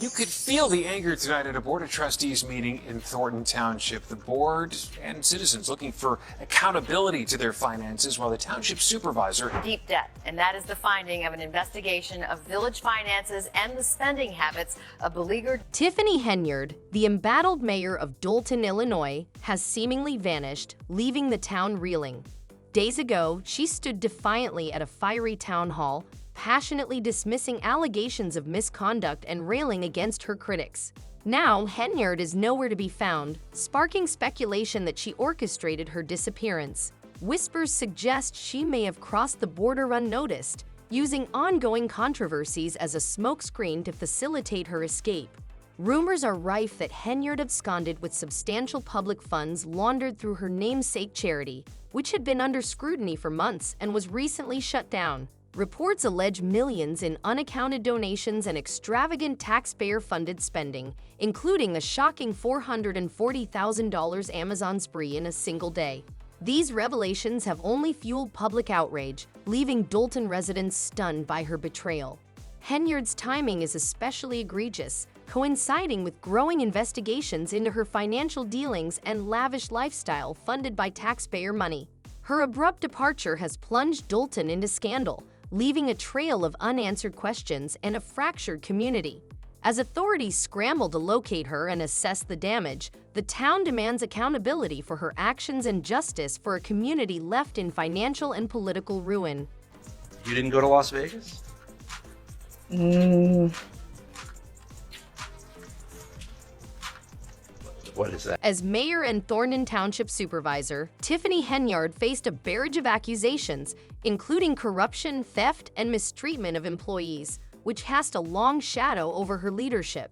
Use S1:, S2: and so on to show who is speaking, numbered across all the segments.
S1: You could feel the anger tonight at a Board of Trustees meeting in Thornton Township. The board and citizens looking for accountability to their finances, while the township supervisor...
S2: Deep debt, and that is the finding of an investigation of village finances and the spending habits of beleaguered...
S3: Tiffany Henyard, the embattled mayor of Dolton, Illinois, has seemingly vanished, leaving the town reeling. Days ago, she stood defiantly at a fiery town hall, passionately dismissing allegations of misconduct and railing against her critics. Now, Henyard is nowhere to be found, sparking speculation that she orchestrated her disappearance. Whispers suggest she may have crossed the border unnoticed, using ongoing controversies as a smokescreen to facilitate her escape. Rumors are rife that Henyard absconded with substantial public funds laundered through her namesake charity, which had been under scrutiny for months and was recently shut down. Reports allege millions in unaccounted donations and extravagant taxpayer-funded spending, including a shocking $440,000 Amazon spree in a single day. These revelations have only fueled public outrage, leaving Dolton residents stunned by her betrayal. Henyard's timing is especially egregious, coinciding with growing investigations into her financial dealings and lavish lifestyle funded by taxpayer money. Her abrupt departure has plunged Dolton into scandal, leaving a trail of unanswered questions and a fractured community. As authorities scramble to locate her and assess the damage, the town demands accountability for her actions and justice for a community left in financial and political ruin.
S4: You didn't go to Las Vegas? What is that?
S3: As mayor and Thornton Township supervisor, Tiffany Henyard faced a barrage of accusations, including corruption, theft, and mistreatment of employees, which cast a long shadow over her leadership.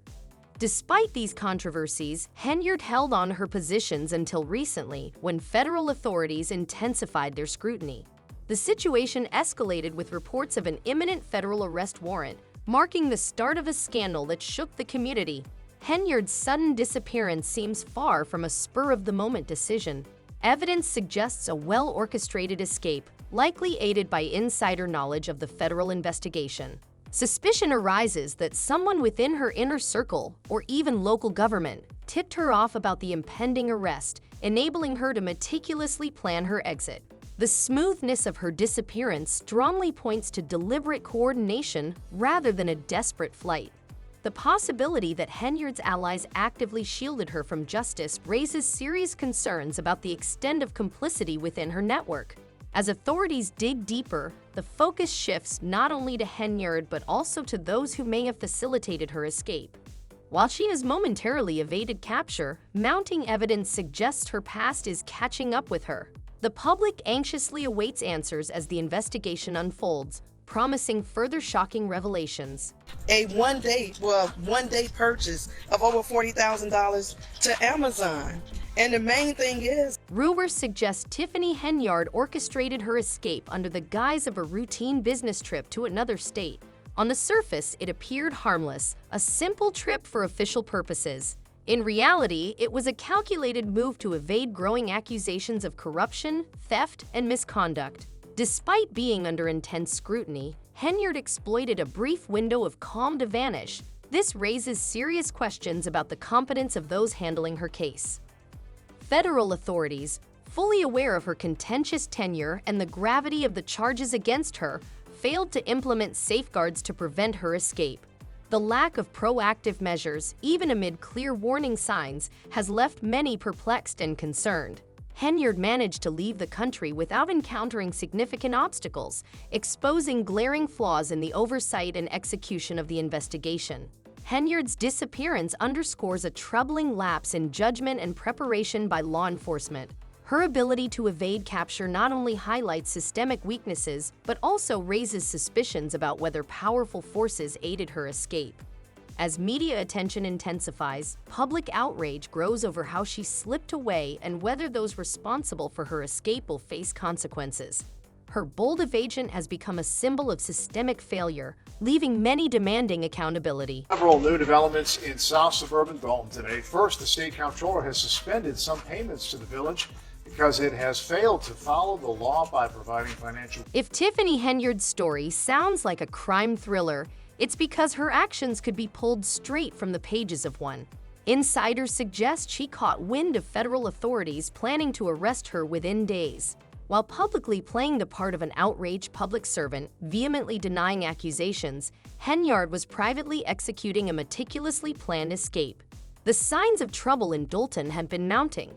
S3: Despite these controversies, Henyard held on to her positions until recently, when federal authorities intensified their scrutiny. The situation escalated with reports of an imminent federal arrest warrant, marking the start of a scandal that shook the community. Henyard's sudden disappearance seems far from a spur-of-the-moment decision. Evidence suggests a well-orchestrated escape, likely aided by insider knowledge of the federal investigation. Suspicion arises that someone within her inner circle, or even local government, tipped her off about the impending arrest, enabling her to meticulously plan her exit. The smoothness of her disappearance strongly points to deliberate coordination rather than a desperate flight. The possibility that Henyard's allies actively shielded her from justice raises serious concerns about the extent of complicity within her network. As authorities dig deeper, the focus shifts not only to Henyard but also to those who may have facilitated her escape. While she has momentarily evaded capture, mounting evidence suggests her past is catching up with her. The public anxiously awaits answers as the investigation unfolds, promising further shocking revelations.
S5: A one-day purchase of over $40,000 to Amazon. And the main thing is,
S3: rumors suggest Tiffany Henyard orchestrated her escape under the guise of a routine business trip to another state. On the surface, it appeared harmless, a simple trip for official purposes. In reality, it was a calculated move to evade growing accusations of corruption, theft, and misconduct. Despite being under intense scrutiny, Henyard exploited a brief window of calm to vanish. This raises serious questions about the competence of those handling her case. Federal authorities, fully aware of her contentious tenure and the gravity of the charges against her, failed to implement safeguards to prevent her escape. The lack of proactive measures, even amid clear warning signs, has left many perplexed and concerned. Henyard managed to leave the country without encountering significant obstacles, exposing glaring flaws in the oversight and execution of the investigation. Henyard's disappearance underscores a troubling lapse in judgment and preparation by law enforcement. Her ability to evade capture not only highlights systemic weaknesses, but also raises suspicions about whether powerful forces aided her escape. As media attention intensifies, public outrage grows over how she slipped away and whether those responsible for her escape will face consequences. Her bold evasion has become a symbol of systemic failure, leaving many demanding accountability.
S6: Several new developments in South suburban Dalton today. First, the state comptroller has suspended some payments to the village because it has failed to follow the law by providing financial...
S3: If Tiffany Henyard's story sounds like a crime thriller, It's because her actions could be pulled straight from the pages of one. Insiders suggest she caught wind of federal authorities planning to arrest her within days. While publicly playing the part of an outraged public servant, vehemently denying accusations, Henyard was privately executing a meticulously planned escape. The signs of trouble in Dolton had been mounting.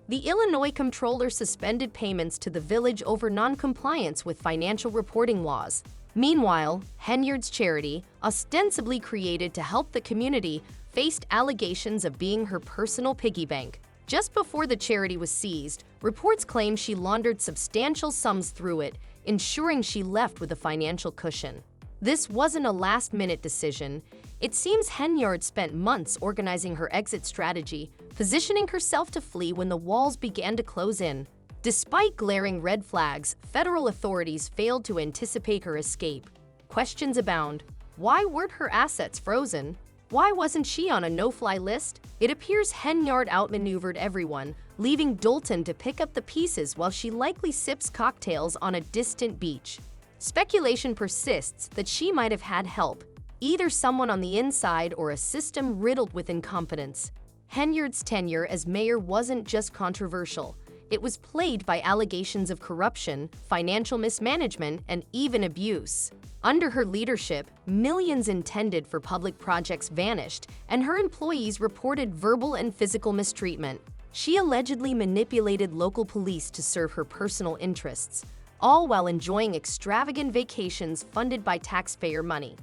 S3: The Illinois comptroller suspended payments to the village over non-compliance with financial reporting laws. Meanwhile, Henyard's charity, ostensibly created to help the community, faced allegations of being her personal piggy bank. Just before the charity was seized, reports claim she laundered substantial sums through it, ensuring she left with a financial cushion. This wasn't a last-minute decision. It seems Henyard spent months organizing her exit strategy, positioning herself to flee when the walls began to close in. Despite glaring red flags, federal authorities failed to anticipate her escape. Questions abound. Why weren't her assets frozen? Why wasn't she on a no-fly list? It appears Henyard outmaneuvered everyone, leaving Dolton to pick up the pieces while she likely sips cocktails on a distant beach. Speculation persists that she might have had help, either someone on the inside or a system riddled with incompetence. Henyard's tenure as mayor wasn't just controversial. It was plagued by allegations of corruption, financial mismanagement, and even abuse. Under her leadership, millions intended for public projects vanished, and her employees reported verbal and physical mistreatment. She allegedly manipulated local police to serve her personal interests, all while enjoying extravagant vacations funded by taxpayer money.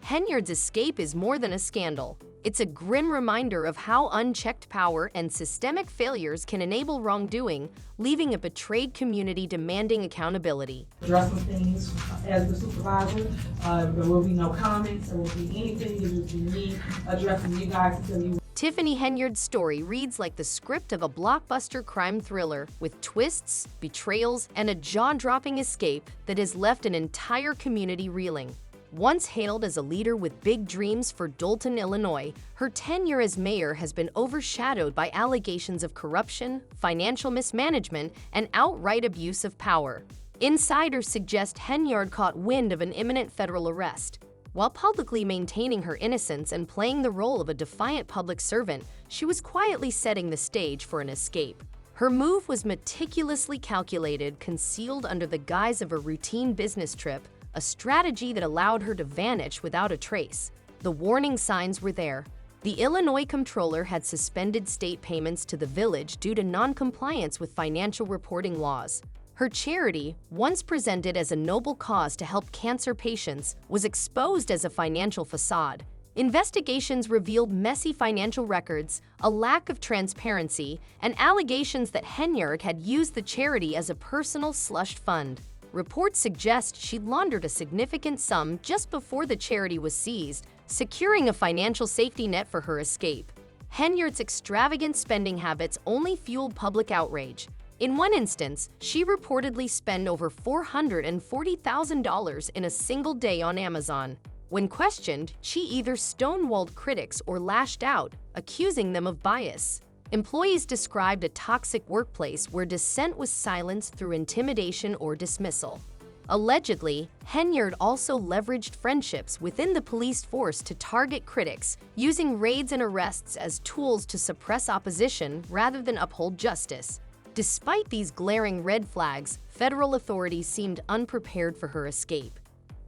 S3: Henyard's escape is more than a scandal. It's a grim reminder of how unchecked power and systemic failures can enable wrongdoing, leaving a betrayed community demanding accountability.
S7: Address some things as the supervisor. There will be no comments. There will be anything. It will be me addressing you guys to tell you.
S3: Tiffany Henyard's story reads like the script of a blockbuster crime thriller, with twists, betrayals, and a jaw-dropping escape that has left an entire community reeling. Once hailed as a leader with big dreams for Dolton, Illinois, her tenure as mayor has been overshadowed by allegations of corruption, financial mismanagement, and outright abuse of power. Insiders suggest Henyard caught wind of an imminent federal arrest. While publicly maintaining her innocence and playing the role of a defiant public servant, she was quietly setting the stage for an escape. Her move was meticulously calculated, concealed under the guise of a routine business trip, a strategy that allowed her to vanish without a trace. The warning signs were there. The Illinois comptroller had suspended state payments to the village due to non-compliance with financial reporting laws. Her charity, once presented as a noble cause to help cancer patients, was exposed as a financial facade. Investigations revealed messy financial records, a lack of transparency, and allegations that Henyard had used the charity as a personal slush fund. Reports suggest she laundered a significant sum just before the charity was seized, securing a financial safety net for her escape. Henyard's extravagant spending habits only fueled public outrage. In one instance, she reportedly spent over $440,000 in a single day on Amazon. When questioned, she either stonewalled critics or lashed out, accusing them of bias. Employees described a toxic workplace where dissent was silenced through intimidation or dismissal. Allegedly, Henyard also leveraged friendships within the police force to target critics, using raids and arrests as tools to suppress opposition rather than uphold justice. Despite these glaring red flags, federal authorities seemed unprepared for her escape.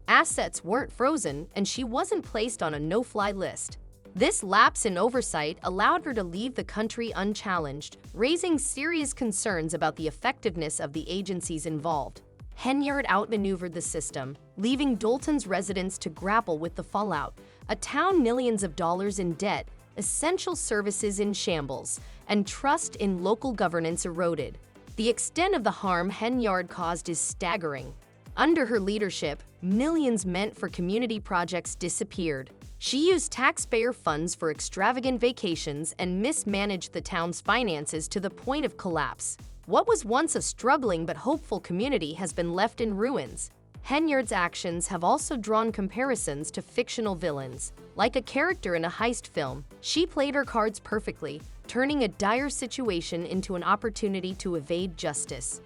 S3: Assets weren't frozen, and she wasn't placed on a no-fly list. This lapse in oversight allowed her to leave the country unchallenged, raising serious concerns about the effectiveness of the agencies involved. Henyard outmaneuvered the system, leaving Dolton's residents to grapple with the fallout, a town millions of dollars in debt, essential services in shambles, and trust in local governance eroded. The extent of the harm Henyard caused is staggering. Under her leadership, millions meant for community projects disappeared. She used taxpayer funds for extravagant vacations and mismanaged the town's finances to the point of collapse. What was once a struggling but hopeful community has been left in ruins. Henyard's actions have also drawn comparisons to fictional villains. Like a character in a heist film, she played her cards perfectly, turning a dire situation into an opportunity to evade justice.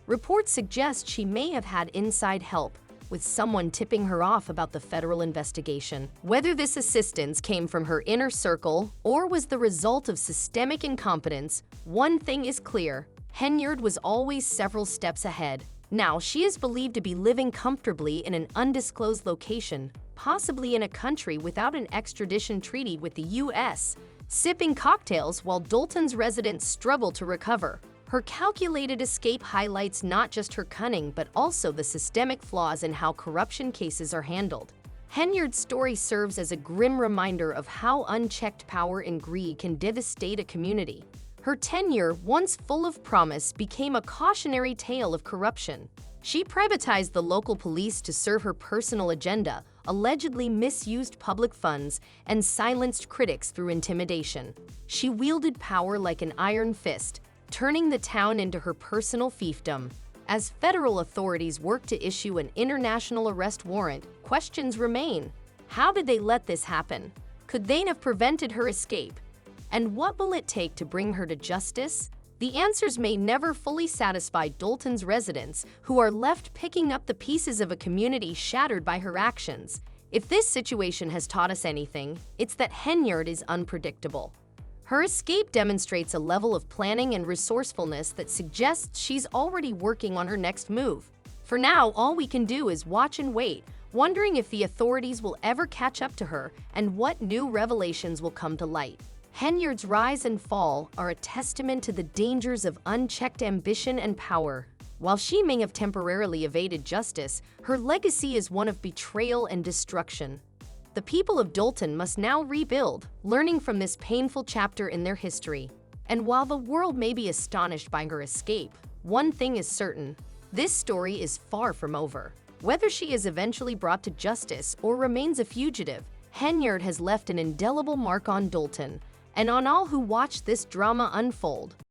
S3: Reports suggest she may have had inside help, with someone tipping her off about the federal investigation. Whether this assistance came from her inner circle or was the result of systemic incompetence, one thing is clear: Henyard was always several steps ahead. Now, she is believed to be living comfortably in an undisclosed location, possibly in a country without an extradition treaty with the U.S., sipping cocktails while Dalton's residents struggle to recover. Her calculated escape highlights not just her cunning, but also the systemic flaws in how corruption cases are handled. Henyard's story serves as a grim reminder of how unchecked power and greed can devastate a community. Her tenure, once full of promise, became a cautionary tale of corruption. She privatized the local police to serve her personal agenda, allegedly misused public funds, and silenced critics through intimidation. She wielded power like an iron fist, turning the town into her personal fiefdom. As federal authorities work to issue an international arrest warrant, questions remain. How did they let this happen? Could they have prevented her escape? And what will it take to bring her to justice? The answers may never fully satisfy Dalton's residents, who are left picking up the pieces of a community shattered by her actions. If this situation has taught us anything, it's that Henyard is unpredictable. Her escape demonstrates a level of planning and resourcefulness that suggests she's already working on her next move. For now, all we can do is watch and wait, wondering if the authorities will ever catch up to her and what new revelations will come to light. Henyard's rise and fall are a testament to the dangers of unchecked ambition and power. While she may have temporarily evaded justice, her legacy is one of betrayal and destruction. The people of Dalton must now rebuild, learning from this painful chapter in their history. And while the world may be astonished by her escape, one thing is certain: this story is far from over. Whether she is eventually brought to justice or remains a fugitive, Henyard has left an indelible mark on Dalton and on all who watch this drama unfold.